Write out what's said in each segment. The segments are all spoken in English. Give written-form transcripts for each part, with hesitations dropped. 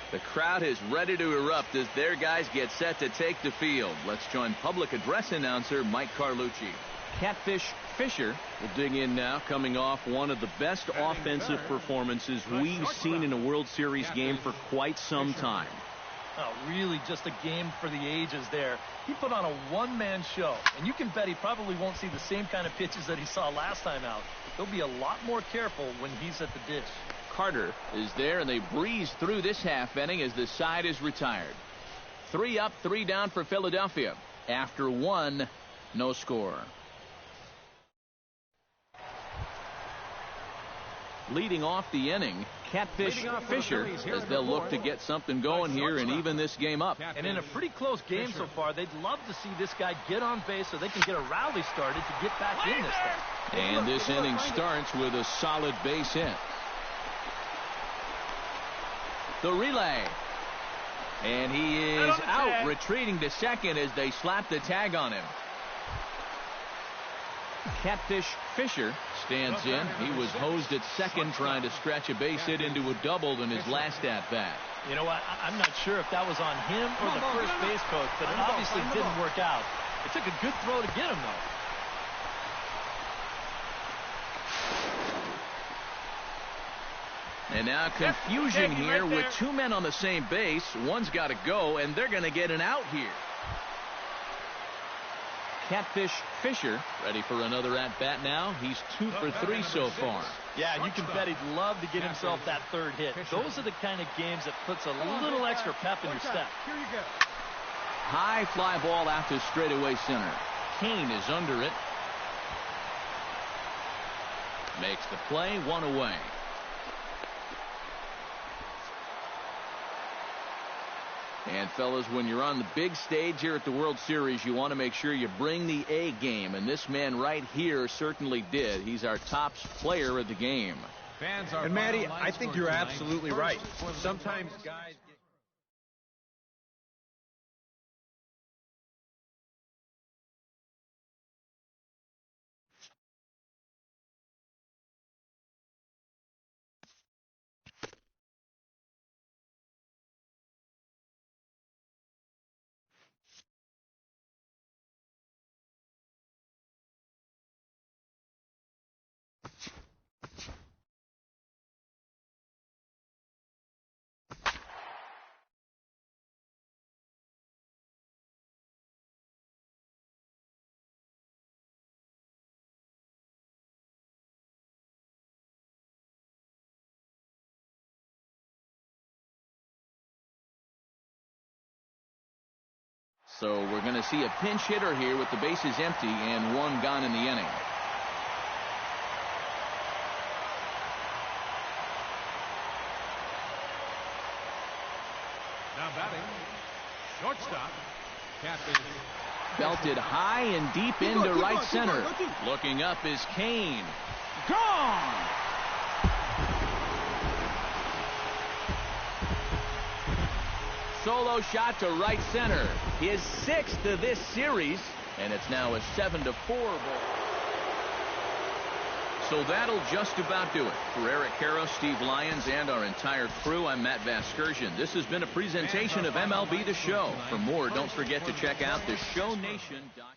The crowd is ready to erupt as their guys get set to take the field. Let's join public address announcer Mike Carlucci. Catfish Fisher will dig in now, coming off one of the best offensive performances we've seen in a World Series game for quite some time. Oh, really just a game for the ages there. He put on a one-man show, and you can bet he probably won't see the same kind of pitches that he saw last time out. He'll be a lot more careful when he's at the dish. Carter is there, and they breeze through this half inning as the side is retired. 3 up, 3 down for Philadelphia. After 1, no score. Leading off the inning, Catfish Fisher, as they'll look to get something going here and even this game up. And in a pretty close game so far, they'd love to see this guy get on base so they can get a rally started to get back in this thing. And this inning starts with a solid base hit. The relay. And he is out, retreating to second as they slap the tag on him. Catfish Fisher stands in. He was hosed at second trying to stretch a base hit into a double in his last at-bat. You know what? I'm not sure if that was on him or the first base coach, but it obviously didn't work out. It took a good throw to get him, though. And now confusion here with 2 men on the same base. One's got to go, and they're going to get an out here. Catfish Fisher ready for another at-bat now. He's 2 for 3 so far. Yeah, you can bet he'd love to get himself that third hit. Those are the kind of games that puts a little extra pep in your step. High fly ball out to straightaway center. Kane is under it. Makes the play, 1 away. And fellas, when you're on the big stage here at the World Series, you want to make sure you bring the A game, and this man right here certainly did. He's our top player of the game. And Matty, I think you're absolutely right. Sometimes guys So we're going to see a pinch hitter here with the bases empty and 1 gone in the inning. Now batting, shortstop, Catfish. Belted high and deep into right center. Looking up is Kane. Gone! Solo shot to right center. His 6th of this series, and it's now a 7-4 ball. So that'll just about do it. For Eric Caro, Steve Lyons, and our entire crew, I'm Matt Vasgersian. This has been a presentation of MLB The Show. For more, don't forget to check out theshownation.com.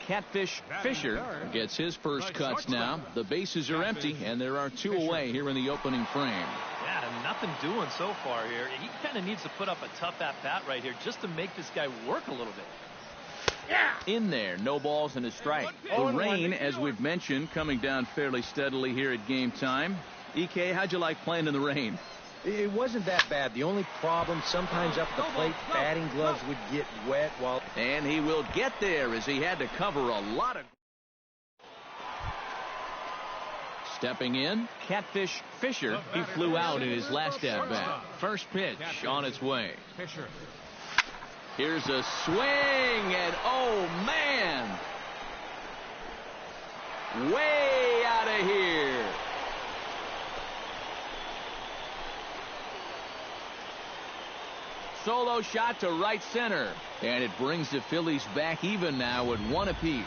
Catfish Fisher gets his first cuts now. The bases are empty, and there are two away here in the opening frame. Yeah, nothing doing so far here. He kind of needs to put up a tough at-bat right here just to make this guy work a little bit. In there, no balls and a strike. The rain, as we've mentioned, coming down fairly steadily here at game time. EK, how'd you like playing in the rain? It wasn't that bad. The only problem, sometimes up at the plate, batting gloves would get wet while... And he will get there as he had to cover a lot of... Stepping in, Catfish Fisher. He flew out in his last at-bat. First pitch on its way. Fisher. Here's a swing, and oh, man! Way out of here. Solo shot to right center, and it brings the Phillies back even now at one apiece.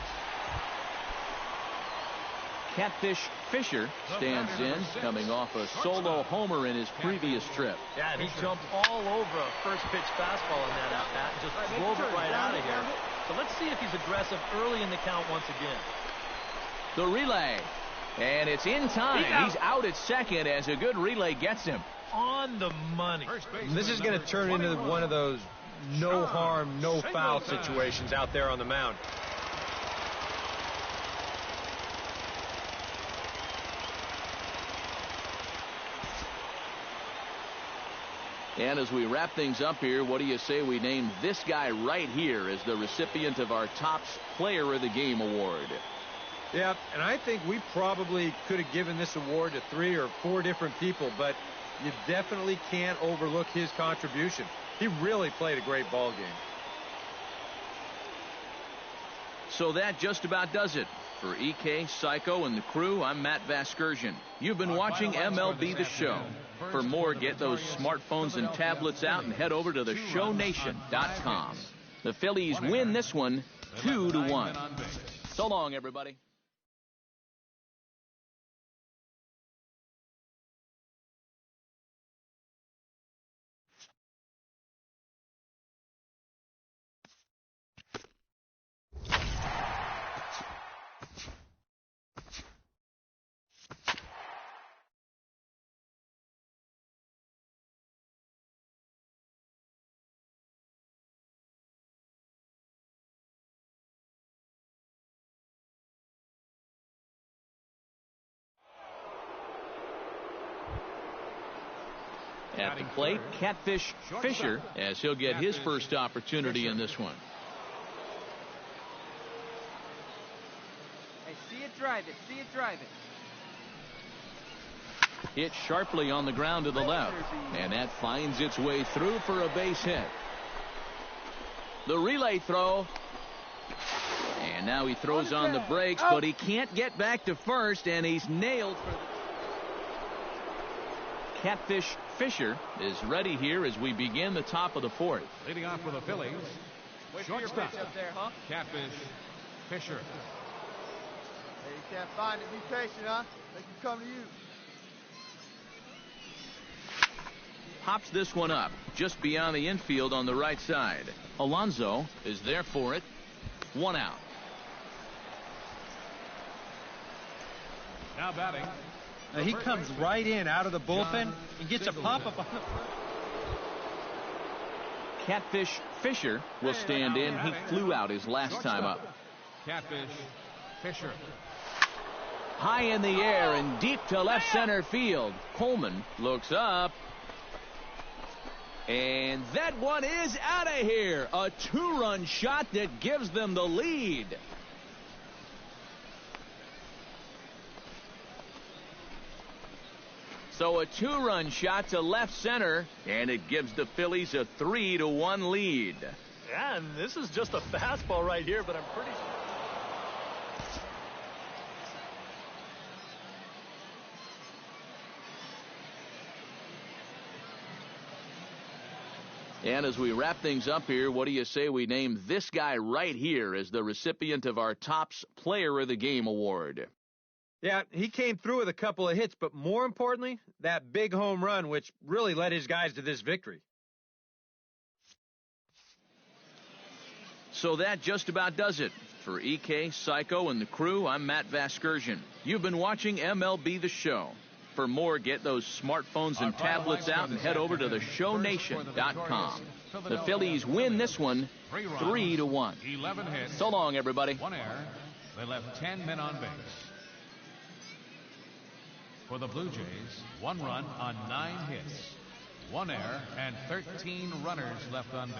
Catfish Fisher stands in, coming off a solo homer in his previous trip. Yeah, and he jumped all over a first pitch fastball in that at-bat and just drove it right out of here. So let's see if he's aggressive early in the count once again. The relay, and it's in time. He's out at second as a good relay gets him. On the money. This is going to turn into one of those no harm, no foul situations out there on the mound. And as we wrap things up here, what do you say we name this guy right here as the recipient of our Topps Player of the Game award? Yeah, and I think we probably could have given this award to 3 or 4 different people, but you definitely can't overlook his contribution. He really played a great ball game. So that just about does it. For EK, Psycho, and the crew, I'm Matt Vasgersian. You've been watching MLB The Show. For more, get those smartphones and tablets out and head over to theshownation.com. The Phillies win this one 2-1. So long, everybody. At the plate, Catfish Fisher, as he'll get his first opportunity in this one. Hey, see it, drive it. See it, drive it. Hit sharply on the ground to the left, and that finds its way through for a base hit. The relay throw, and now he throws on the brakes, but he can't get back to first, and he's nailed for the... Catfish Fisher is ready here as we begin the top of the fourth. Leading off for the Phillies, shortstop, Catfish Fisher. Hey, you can't find it. Be patient, huh? They can come to you. Pops this one up just beyond the infield on the right side. Alonso is there for it. 1 out. Now batting. Now he comes right in out of the bullpen and gets a pop-up on the... Catfish Fisher will stand in. He flew out his last time up. Catfish Fisher. High in the air and deep to left center field. Coleman looks up. And that one is out of here. A 2-run shot that gives them the lead. So a 2-run shot to left center, and it gives the Phillies a 3-1 lead. Yeah, and this is just a fastball right here, but I'm pretty sure. And as we wrap things up here, what do you say we name this guy right here as the recipient of our Topps Player of the Game award? Yeah, he came through with a couple of hits, but more importantly, that big home run, which really led his guys to this victory. So that just about does it. For EK, Psycho, and the crew, I'm Matt Vasgersian. You've been watching MLB The Show. For more, get those smartphones and tablets out and head over to theshownation.com. The Phillies win this one 3-1. 11 hits. So long, everybody. 1 error. They left 10 men on base. For the Blue Jays, 1 run on 9 hits, 1 error, and 13 runners left on base.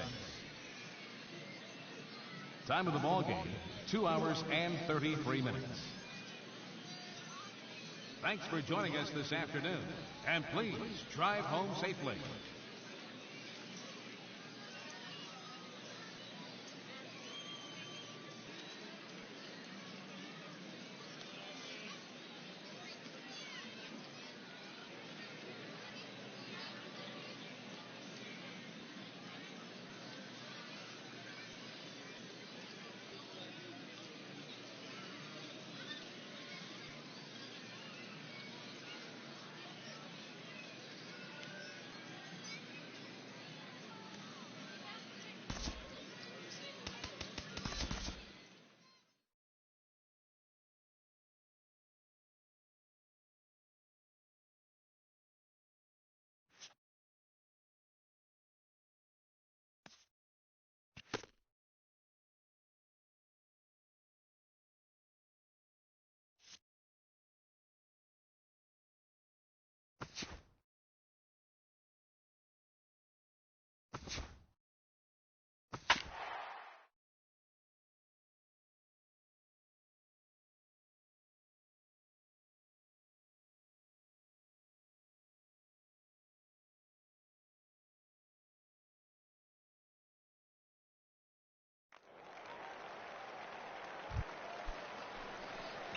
Time of the ball game, 2 hours and 33 minutes. Thanks for joining us this afternoon, and please drive home safely.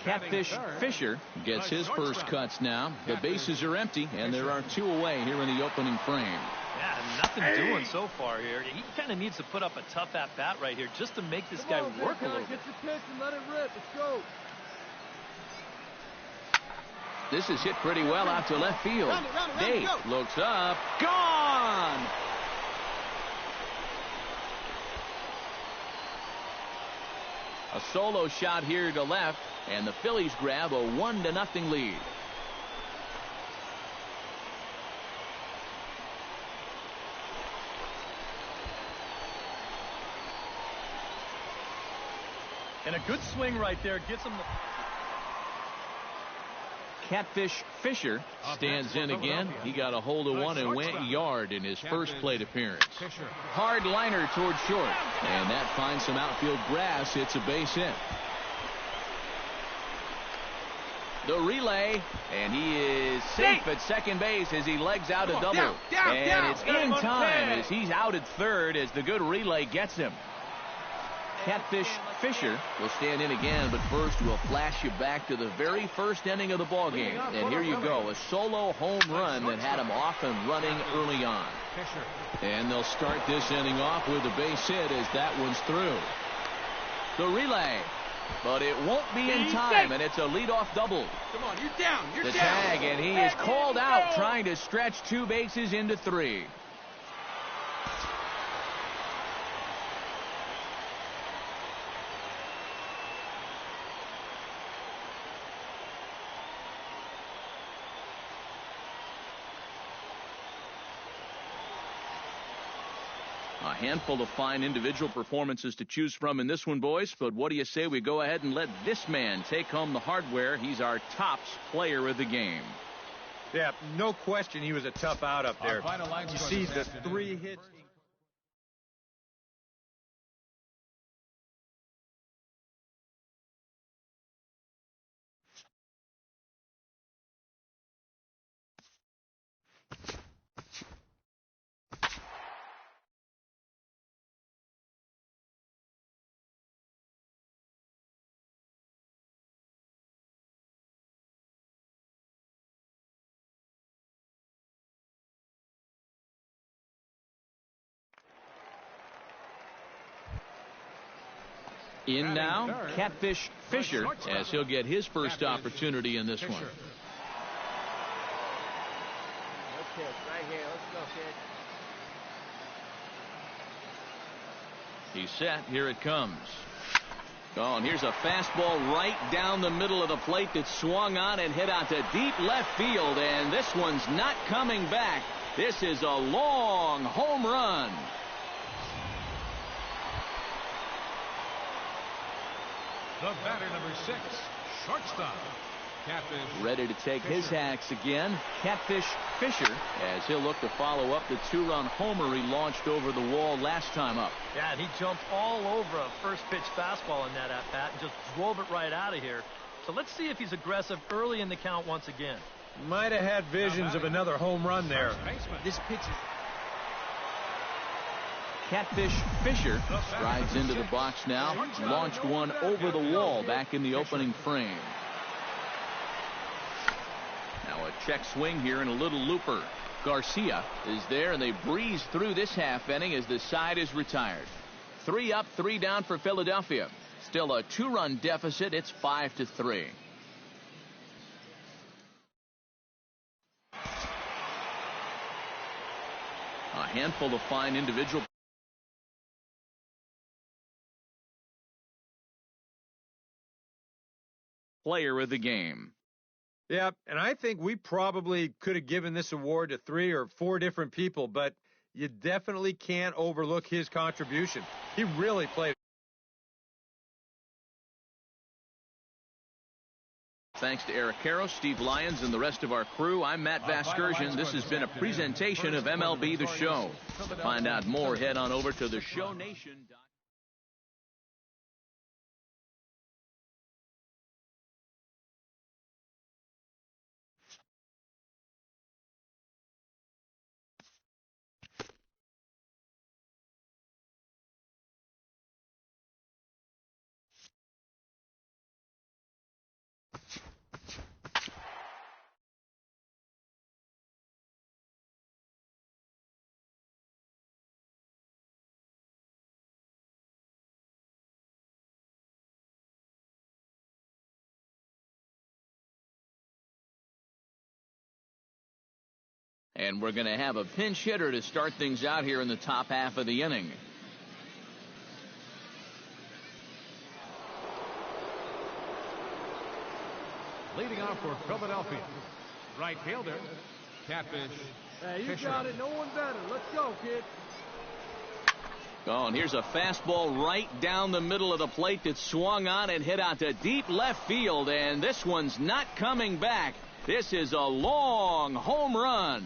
Catfish Fisher gets his first cuts now. The bases are empty, and there are 2 away here in the opening frame. Yeah, nothing doing so far here. He kind of needs to put up a tough at-bat right here just to make this guy work a little bit. Get your pitch and let it rip. Let's go. This is hit pretty well out to left field. Dave looks up. Gone! A solo shot here to left, and the Phillies grab a 1-0 lead. And a good swing right there gets him the... Catfish Fisher stands in again. He got a hold of one and went yard in his first plate appearance. Hard liner toward short, and that finds some outfield grass. It's a base hit. The relay, and he is safe at second base as he legs out a double. And it's in time as he's out at third as the good relay gets him. Catfish Fisher will stand in again, but first we'll flash you back to the very first inning of the ball game. And here you go, a solo home run that had him off and running early on. And they'll start this inning off with a base hit as that one's through. The relay, but it won't be in time, and it's a leadoff double. Come on, you're down. You're the down. Tag, and he is called out trying to stretch 2 bases into 3. A handful of fine individual performances to choose from in this one, boys. But what do you say we go ahead and let this man take home the hardware? He's our tops player of the game. Yeah, no question he was a tough out up there. You see the 3 hits. In now, Catfish Fisher, as he'll get his first opportunity in this one. Good pitch right here. Let's go, kid. He's set. Here it comes. Oh, and here's a fastball right down the middle of the plate that swung on and hit out to deep left field, and this one's not coming back. This is a long home run. The batter, number 6, shortstop, Catfish. Ready to take his hacks again, Catfish Fisher, as he'll look to follow up the 2-run homer he launched over the wall last time up. Yeah, and he jumped all over a first-pitch fastball in that at-bat and just drove it right out of here. So let's see if he's aggressive early in the count once again. Might have had visions of another home run there. This pitch is... Catfish Fisher strides into the box now. Launched one over the wall back in the opening frame. Now a check swing here and a little looper. Garcia is there, and they breeze through this half inning as the side is retired. 3 up, 3 down for Philadelphia. Still a 2-run deficit. It's 5-3. A handful of fine individual player of the game. Yeah, and I think we probably could have given this award to 3 or 4 different people, but you definitely can't overlook his contribution. He really played. Thanks to Eric Caro, Steve Lyons, and the rest of our crew, I'm Matt Vasgersian. This has been a presentation of MLB The Show. To find out more, head on over to theshownation.com. And we're going to have a pinch hitter to start things out here in the top half of the inning. Leading off for Philadelphia, right fielder, Catfish. Hey, you Fisher. got it. No one better. Let's go, kid. Oh, and here's a fastball right down the middle of the plate that swung on and hit out to deep left field, and this one's not coming back. This is a long home run.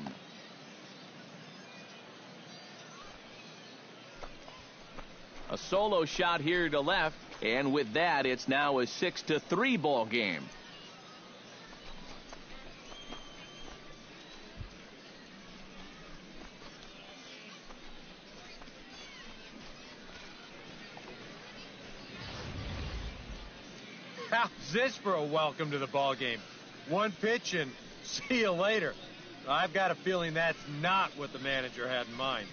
A solo shot here to left, and with that, it's now a 6-3 ball game. How's this for a welcome to the ball game? One pitch and see you later. I've got a feeling that's not what the manager had in mind.